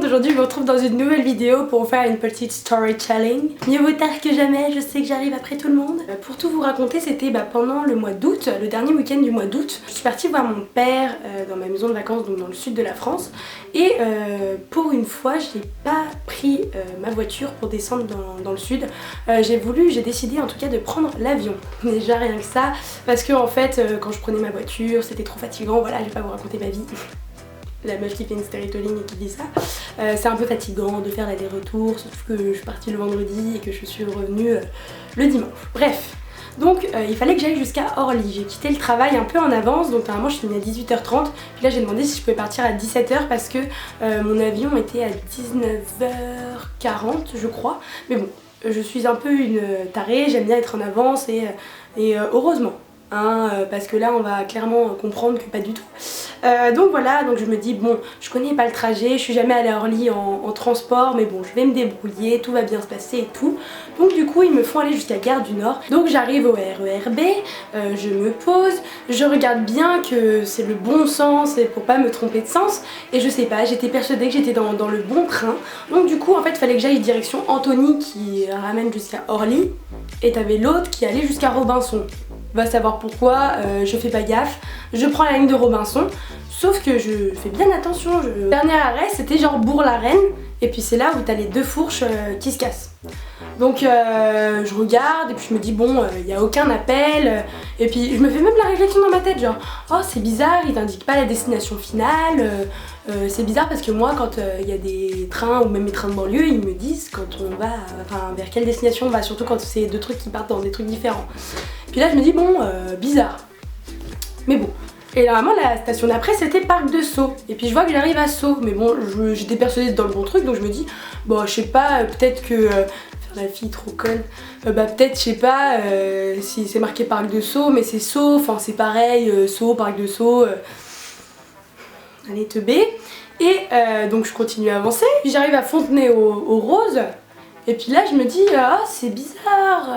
aujourd'hui je me retrouve dans une nouvelle vidéo pour vous faire une petite storytelling. Mieux vaut tard que jamais, je sais que j'arrive après tout le monde. Pour tout vous raconter, c'était pendant le mois d'août, le dernier week-end du mois d'août. Je suis partie voir mon père dans ma maison de vacances, donc dans le sud de la France. Et pour une fois, j'ai pas pris ma voiture pour descendre dans le sud. J'ai décidé en tout cas de prendre l'avion. Déjà rien que ça, parce que en fait quand je prenais ma voiture, c'était trop fatigant, voilà, je vais pas vous raconter ma vie. La meuf qui fait une storytelling et qui dit ça. C'est un peu fatigant de faire l'aller-retour, sauf que je suis partie le vendredi et que je suis revenue le dimanche. Bref, donc il fallait que j'aille jusqu'à Orly. J'ai quitté le travail un peu en avance, donc normalement je finis à 18h30. Puis là j'ai demandé si je pouvais partir à 17h parce que mon avion était à 19h40 je crois. Mais bon, je suis un peu une tarée, j'aime bien être en avance et heureusement. Parce que là on va clairement comprendre que pas du tout. Donc voilà, donc je me dis bon, je connais pas le trajet, je suis jamais allée à Orly en transport, mais bon je vais me débrouiller, tout va bien se passer et tout. Donc du coup ils me font aller jusqu'à Gare du Nord. Donc j'arrive au RER B, je me pose, je regarde bien que c'est le bon sens et pour pas me tromper de sens. Et je sais pas, j'étais persuadée que j'étais dans le bon train. Donc du coup en fait il fallait que j'aille direction Antony qui ramène jusqu'à Orly. Et t'avais l'autre qui allait jusqu'à Robinson. Va savoir pourquoi, je fais pas gaffe, je prends la ligne de Robinson, sauf que je fais bien attention. Le dernier arrêt c'était genre Bourg-la-Reine, et puis c'est là où t'as les deux fourches qui se cassent. Donc je regarde et puis je me dis bon, il n'y a aucun appel, et puis je me fais même la réflexion dans ma tête genre oh c'est bizarre, il t'indique pas la destination finale, c'est bizarre parce que moi quand il y a des trains ou même les trains de banlieue ils me disent quand on va, enfin vers quelle destination on va, surtout quand c'est deux trucs qui partent dans des trucs différents. Puis là je me dis bon, bizarre, mais bon. Et normalement la station d'après c'était Parc de Sceaux. Et puis je vois que j'arrive à Sceaux. Mais bon, j'étais persuadée dans le bon truc, donc je me dis bon je sais pas, peut-être que la fille trop conne, peut-être je sais pas si c'est marqué Parc de Sceaux, mais c'est Sceaux, enfin c'est pareil, Sceaux, Parc de Sceaux, allez teubé. Et donc je continue à avancer, puis j'arrive à Fontenay-aux-Roses, et puis là je me dis ah c'est bizarre,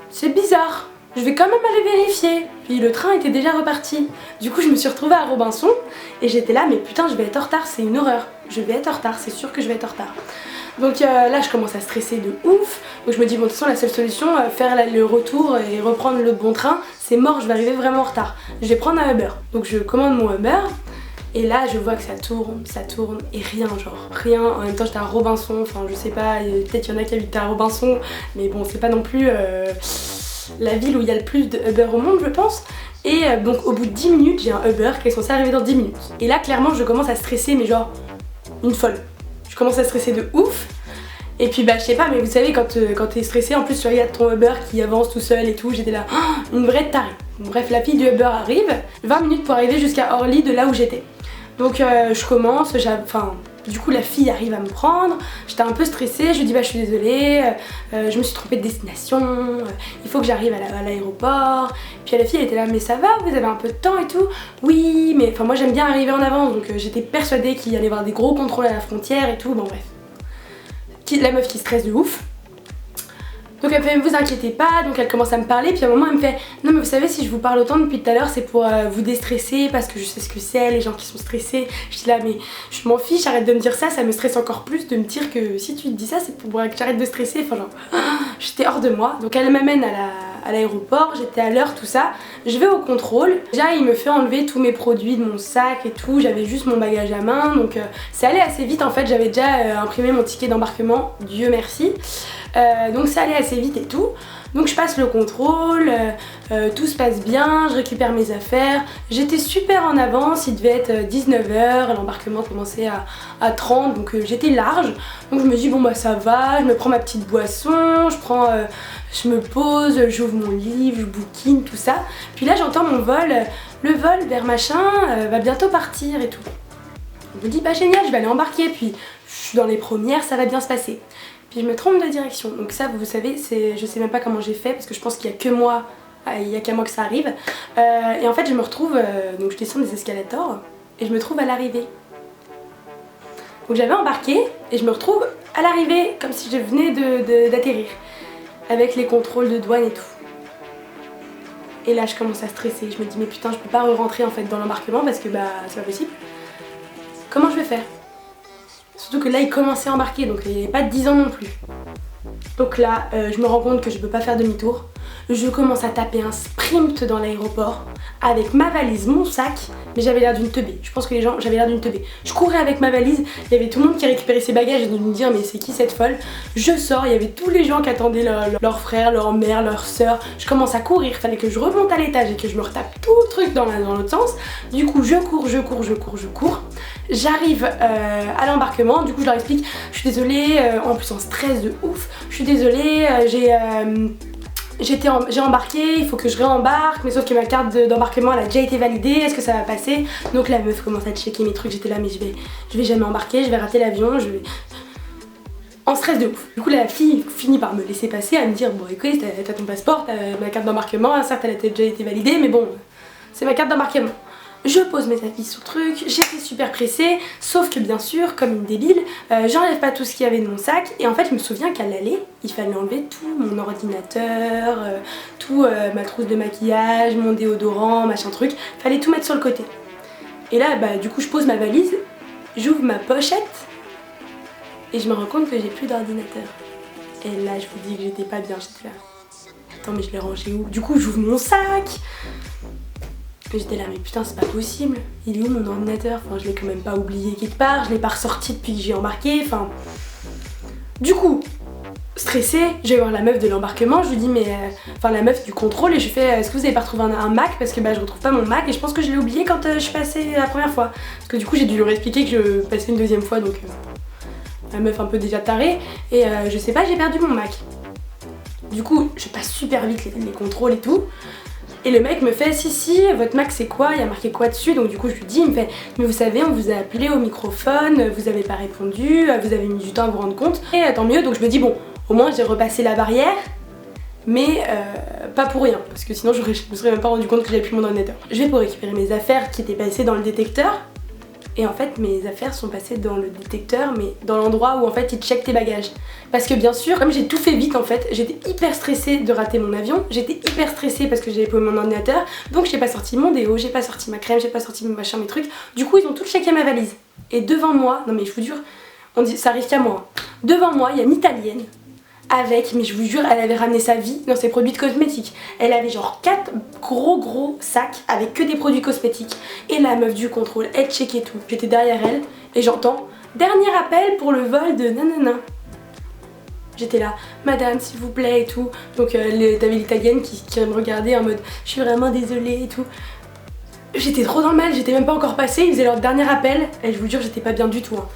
c'est bizarre. Je vais quand même aller vérifier. Puis le train était déjà reparti. Du coup je me suis retrouvée à Robinson et j'étais là mais putain je vais être en retard, c'est une horreur. Je vais être en retard, c'est sûr que je vais être en retard. Donc là je commence à stresser de ouf. Donc je me dis bon de toute façon la seule solution, faire le retour et reprendre le bon train, c'est mort, je vais arriver vraiment en retard. Je vais prendre un Uber. Donc je commande mon Uber. Et là je vois que ça tourne et rien, genre rien. En même temps j'étais à Robinson, enfin je sais pas, peut-être qu'il y en a qui habitent à Robinson, mais bon c'est pas non plus la ville où il y a le plus de Uber au monde je pense. Et donc au bout de 10 minutes j'ai un Uber qui est censé arriver dans 10 minutes. Et là clairement je commence à stresser mais genre une folle. Je commence à stresser de ouf. Et puis je sais pas, mais vous savez quand t'es stressé en plus tu regardes ton Uber qui avance tout seul et tout, j'étais là, une vraie tarée. Bref la fille du Uber arrive, 20 minutes pour arriver jusqu'à Orly de là où j'étais. Donc je commence, du coup la fille arrive à me prendre, j'étais un peu stressée, je lui dis je suis désolée, je me suis trompée de destination, il faut que j'arrive à l'aéroport. Puis la fille elle était là mais ça va, vous avez un peu de temps et tout. Oui mais moi j'aime bien arriver en avance, donc j'étais persuadée qu'il y allait y avoir des gros contrôles à la frontière et tout, bon bref. La meuf qui stresse de ouf. Donc elle me fait vous inquiétez pas, donc elle commence à me parler, puis à un moment elle me fait non mais vous savez si je vous parle autant depuis tout à l'heure c'est pour vous déstresser parce que je sais ce que c'est les gens qui sont stressés. Je dis là mais je m'en fiche, arrête de me dire ça, ça me stresse encore plus de me dire que si tu te dis ça c'est pour que j'arrête de stresser, enfin genre j'étais hors de moi. Donc elle m'amène à l'aéroport, j'étais à l'heure tout ça, je vais au contrôle, déjà il me fait enlever tous mes produits de mon sac et tout, j'avais juste mon bagage à main donc ça allait assez vite en fait, j'avais déjà imprimé mon ticket d'embarquement, Dieu merci. Donc ça allait assez vite et tout. Donc je passe le contrôle, tout se passe bien, je récupère mes affaires. J'étais super en avance, il devait être 19h, l'embarquement commençait à 30, donc j'étais large. Donc je me dis bon ça va, je me prends ma petite boisson, je me pose, j'ouvre mon livre, je bouquine, tout ça. Puis là j'entends mon vol, le vol vers machin va bientôt partir et tout. Je me dis génial, je vais aller embarquer, puis je suis dans les premières, ça va bien se passer. Puis je me trompe de direction, donc ça vous savez, je sais même pas comment j'ai fait parce que je pense qu'il y a que moi, il y a qu'à moi que ça arrive. Et en fait je me retrouve, donc je descends des escalators et je me trouve à l'arrivée. Donc j'avais embarqué et je me retrouve à l'arrivée comme si je venais d'atterrir avec les contrôles de douane et tout. Et là je commence à stresser, je me dis mais putain je peux pas re-rentrer en fait dans l'embarquement parce que c'est pas possible. Comment je vais faire? Surtout que là il commençait à embarquer, donc il n'avait pas 10 ans non plus. Donc là, je me rends compte que je peux pas faire demi-tour. Je commence à taper un sprint dans l'aéroport avec ma valise, mon sac, mais j'avais l'air d'une teubée. Je pense que j'avais l'air d'une teubée. Je courais avec ma valise, il y avait tout le monde qui récupérait ses bagages et de me dire mais c'est qui cette folle? Je sors, il y avait tous les gens qui attendaient leur frère, leur mère, leur soeur. Je commence à courir, il fallait que je remonte à l'étage et que je me retape tout le truc dans l'autre sens. Du coup je cours. J'arrive à l'embarquement, du coup je leur explique, je suis désolée, en plus en stress de ouf, je suis désolée, j'ai embarqué, il faut que je réembarque, mais sauf que ma carte d'embarquement elle a déjà été validée, est-ce que ça va passer? Donc la meuf commence à checker mes trucs, j'étais là mais je vais jamais embarquer, je vais rater l'avion, en stress de ouf. Du coup la fille finit par me laisser passer, à me dire bon écoute t'as ton passeport, t'as ma carte d'embarquement, certes elle a déjà été validée mais bon c'est ma carte d'embarquement. Je pose mes habits sur le truc, j'étais super pressée, sauf que bien sûr, comme une débile, j'enlève pas tout ce qu'il y avait de mon sac et en fait je me souviens qu'à l'aller, il fallait enlever tout mon ordinateur, ma trousse de maquillage, mon déodorant, machin truc, fallait tout mettre sur le côté. Et là bah du coup je pose ma valise, j'ouvre ma pochette et je me rends compte que j'ai plus d'ordinateur. Et là je vous dis que j'étais pas bien, j'étais là. Attends mais je l'ai rangé où? Du coup j'ouvre mon sac. J'étais là mais putain c'est pas possible, il est où mon ordinateur? Enfin je l'ai quand même pas oublié quelque part, je l'ai pas ressorti depuis que j'ai embarqué, enfin... Du coup, stressée, je vais voir la meuf de l'embarquement, je lui dis mais... Enfin la meuf du contrôle et je lui fais est-ce que vous avez pas retrouvé un Mac? Parce que bah je retrouve pas mon Mac et je pense que je l'ai oublié quand je suis passée la première fois. Parce que du coup j'ai dû lui expliquer que je passais une deuxième fois donc... la meuf un peu déjà tarée et je sais pas, j'ai perdu mon Mac. Du coup je passe super vite les contrôles et tout. Et le mec me fait si votre Mac c'est quoi, il y a marqué quoi dessus? Donc du coup je lui dis, il me fait mais vous savez on vous a appelé au microphone, vous avez pas répondu, vous avez mis du temps à vous rendre compte. Et tant mieux, donc je me dis bon au moins j'ai repassé la barrière, mais pas pour rien parce que sinon je me serais même pas rendu compte que j'avais plus mon ordinateur. Je vais pour récupérer mes affaires qui étaient passées dans le détecteur. Et en fait mes affaires sont passées dans le détecteur mais dans l'endroit où en fait ils checkent tes bagages. Parce que bien sûr, comme j'ai tout fait vite en fait, j'étais hyper stressée de rater mon avion, j'étais hyper stressée parce que j'avais paumé mon ordinateur, donc j'ai pas sorti mon déo, j'ai pas sorti ma crème, j'ai pas sorti mon machin, mes trucs. Du coup ils ont tout checké ma valise. Et devant moi, non mais je vous jure, ça arrive qu'à moi. Devant moi il y a une Italienne avec, mais je vous jure, elle avait ramené sa vie dans ses produits de cosmétiques. Elle avait genre 4 gros sacs avec que des produits cosmétiques. Et la meuf du contrôle, elle checkait tout. J'étais derrière elle et j'entends dernier appel pour le vol de nanana. J'étais là, madame s'il vous plaît et tout. Donc t'avais l'italienne qui me regardait en mode je suis vraiment désolée et tout. J'étais trop dans le mal, j'étais même pas encore passée, ils faisaient leur dernier appel. Et je vous jure, j'étais pas bien du tout. Hein.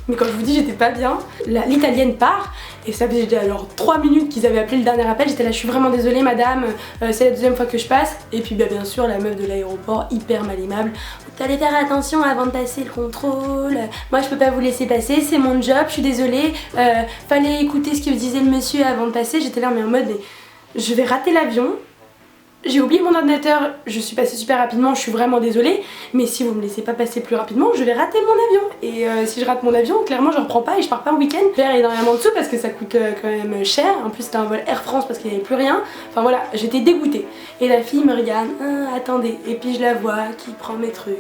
Mais quand je vous dis j'étais pas bien, l'italienne part et ça faisait déjà alors 3 minutes qu'ils avaient appelé le dernier appel. J'étais là, je suis vraiment désolée madame, c'est la deuxième fois que je passe. Et puis bah, bien sûr la meuf de l'aéroport hyper mal aimable. T'allais faire attention avant de passer le contrôle, moi je peux pas vous laisser passer, c'est mon job, je suis désolée, fallait écouter ce que disait le monsieur avant de passer. J'étais là mais en mode mais je vais rater l'avion. J'ai oublié mon ordinateur, je suis passée super rapidement, je suis vraiment désolée, mais si vous me laissez pas passer plus rapidement, je vais rater mon avion. Et si je rate mon avion, clairement je reprends pas et je pars pas en week-end. Je vais énormément de sous parce que ça coûte quand même cher, en plus c'était un vol Air France parce qu'il n'y avait plus rien. Enfin voilà, j'étais dégoûtée. Et la fille me regarde, attendez, et puis je la vois qui prend mes trucs,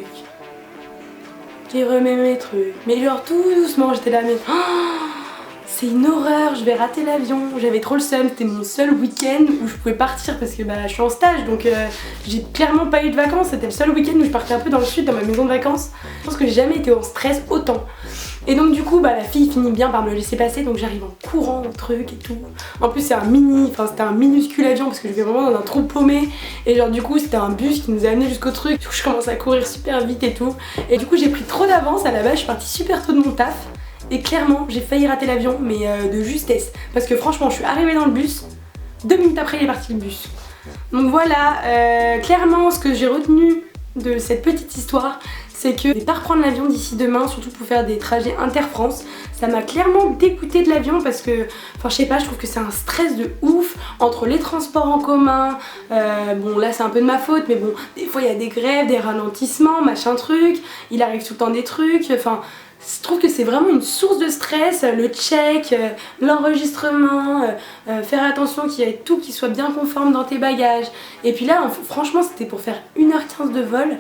qui remet mes trucs, mais genre tout doucement, j'étais là mais... c'est une horreur, je vais rater l'avion, j'avais trop le seum, c'était mon seul week-end où je pouvais partir parce que bah, je suis en stage donc j'ai clairement pas eu de vacances, c'était le seul week-end où je partais un peu dans le sud dans ma maison de vacances. Je pense que j'ai jamais été en stress autant. Et donc du coup bah, la fille finit bien par me laisser passer donc j'arrive en courant au truc et tout. En plus c'est c'était un minuscule avion parce que je vais vraiment dans un trou paumé et genre du coup c'était un bus qui nous a amené jusqu'au truc. Du coup je commence à courir super vite et tout. Et du coup j'ai pris trop d'avance à la base, je suis partie super tôt de mon taf. Et clairement j'ai failli rater l'avion mais de justesse parce que franchement je suis arrivée dans le bus, 2 minutes après il est parti le bus. Donc voilà, clairement ce que j'ai retenu de cette petite histoire c'est que je vais pas reprendre l'avion d'ici demain, surtout pour faire des trajets inter-France. Ça m'a clairement dégoûté de l'avion parce que, enfin je sais pas, je trouve que c'est un stress de ouf entre les transports en commun. Bon là c'est un peu de ma faute mais bon, des fois il y a des grèves, des ralentissements, machin truc, il arrive tout le temps des trucs, enfin... Je trouve que c'est vraiment une source de stress, le check, l'enregistrement, faire attention qu'il y ait tout qui soit bien conforme dans tes bagages. Et puis là, franchement, c'était pour faire 1h15 de vol.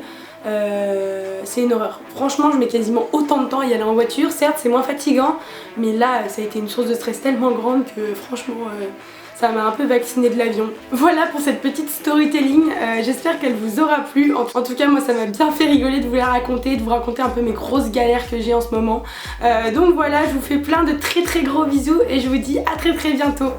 c'est une horreur. Franchement je mets quasiment autant de temps à y aller en voiture, certes c'est moins fatigant, mais là ça a été une source de stress tellement grande que franchement ça m'a un peu vacciné de l'avion. Voilà pour cette petite storytelling, j'espère qu'elle vous aura plu. En tout cas moi ça m'a bien fait rigoler de vous la raconter, de vous raconter un peu mes grosses galères que j'ai en ce moment. Donc voilà, je vous fais plein de très gros bisous et je vous dis à très bientôt.